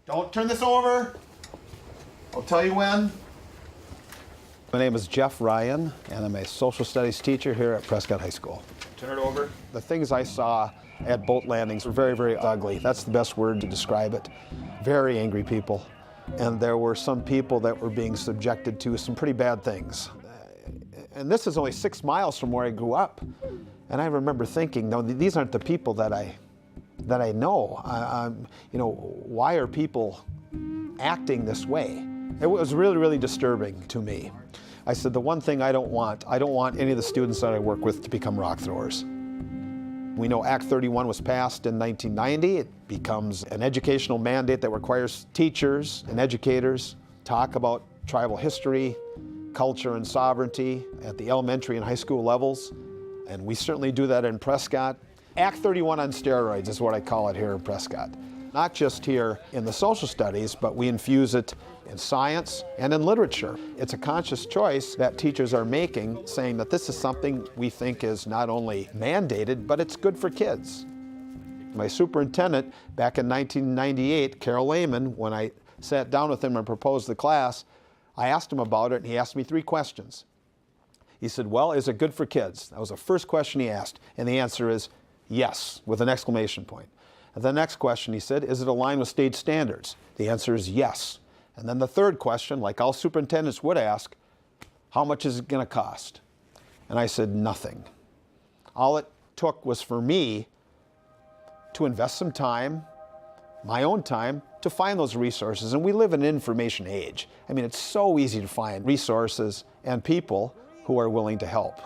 Don't turn this over. I'll tell you when. My name is Jeff Ryan, and I'm a social studies teacher here at Prescott High School. Turn it over. The things I saw at boat landings were very, very ugly. That's the best word to describe it. Very angry people. And there were some people that were being subjected to some pretty bad things. And this is only 6 miles from where I grew up. And I remember thinking, no, these aren't the people that I know. You know, why are people acting this way? It was really, really disturbing to me. I said, the one thing I don't want any of the students that I work with to become rock throwers. We know Act 31 was passed in 1990. It becomes an educational mandate that requires teachers and educators talk about tribal history, culture, and sovereignty at the elementary and high school levels. And we certainly do that in Prescott. Act 31 on steroids is what I call it here in Prescott. Not just here in the social studies, but we infuse it in science and in literature. It's a conscious choice that teachers are making, saying that this is something we think is not only mandated, but it's good for kids. My superintendent back in 1998, Carol Lehman, when I sat down with him and proposed the class, I asked him about it, and he asked me 3 questions. He said, well, is it good for kids? That was the first question he asked, and the answer is yes, with an exclamation point. And the next question, he said, is it aligned with state standards? The answer is yes. And then the third question, like all superintendents would ask, how much is it going to cost? And I said, nothing. All it took was for me to invest some time, my own time, to find those resources. And we live in an information age. I mean, it's so easy to find resources and people who are willing to help.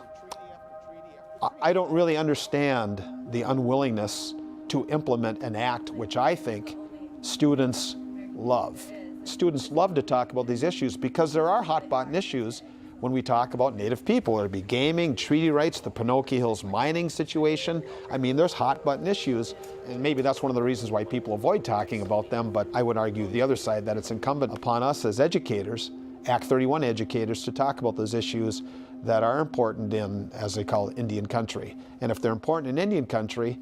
I don't really understand the unwillingness to implement an act which I think students love. Students love to talk about these issues because there are hot-button issues when we talk about Native people. It'd be gaming, treaty rights, the Pinocchio Hills mining situation. I mean, there's hot-button issues, and maybe that's one of the reasons why people avoid talking about them, but I would argue the other side, that it's incumbent upon us as educators, Act 31 educators, to talk about those issues that are important in, as they call it, Indian country. And if they're important in Indian country,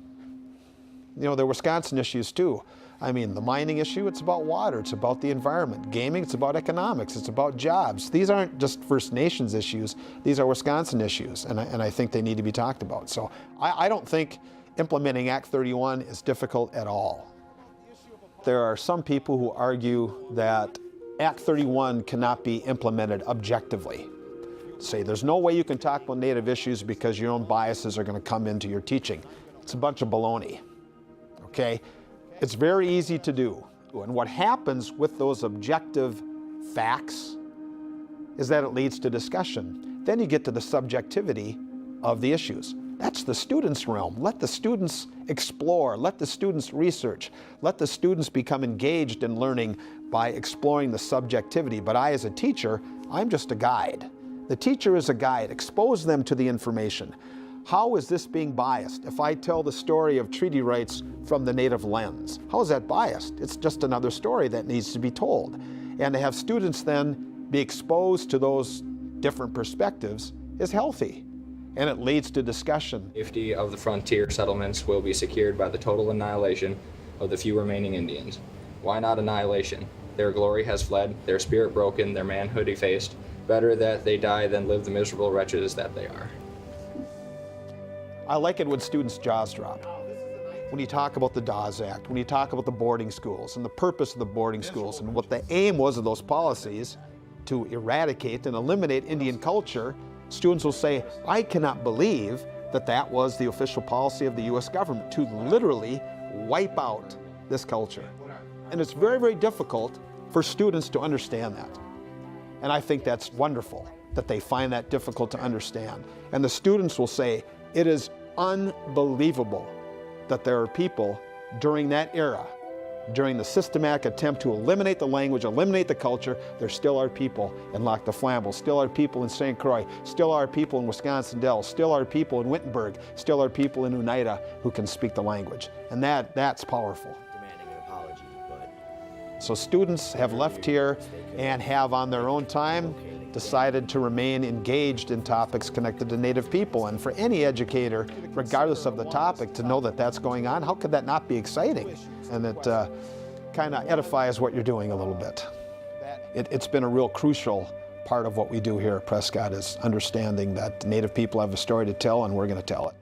you know, there are Wisconsin issues too. I mean, the mining issue, it's about water, it's about the environment. Gaming, it's about economics, it's about jobs. These aren't just First Nations issues, these are Wisconsin issues, and I think they need to be talked about. So I don't think implementing Act 31 is difficult at all. There are some people who argue that Act 31 cannot be implemented objectively. Say there's no way you can talk about Native issues because your own biases are going to come into your teaching. It's a bunch of baloney, okay? It's very easy to do. And what happens with those objective facts is that it leads to discussion. Then you get to the subjectivity of the issues. That's the students' realm. Let the students explore, let the students research, let the students become engaged in learning by exploring the subjectivity. But I, as a teacher, I'm just a guide. The teacher is a guide. Expose them to the information. How is this being biased? If I tell the story of treaty rights from the Native lens, how is that biased? It's just another story that needs to be told. And to have students then be exposed to those different perspectives is healthy, and it leads to discussion. Safety of the frontier settlements will be secured by the total annihilation of the few remaining Indians. Why not annihilation? Their glory has fled, their spirit broken, their manhood effaced. Better that they die than live the miserable wretches that they are. I like it when students' jaws drop. When you talk about the Dawes Act, when you talk about the boarding schools and the purpose of the boarding schools and what the aim was of those policies to eradicate and eliminate Indian culture, students will say, I cannot believe that that was the official policy of the U.S. government, to literally wipe out this culture. And it's very, very difficult for students to understand that. And I think that's wonderful that they find that difficult to understand. And the students will say, it is unbelievable that there are people during that era, during the systematic attempt to eliminate the language, eliminate the culture, there still are people in Lac du Flambeau, still are people in St. Croix, still are people in Wisconsin Dells, still are people in Wittenberg, still are people in Oneida who can speak the language. And that's powerful. Demanding an apology, but... So students have left here and have on their own time decided to remain engaged in topics connected to Native people. And for any educator, regardless of the topic, to know that that's going on, how could that not be exciting? And that kind of edifies what you're doing a little bit. It's been a real crucial part of what we do here at Prescott, is understanding that Native people have a story to tell, and we're going to tell it.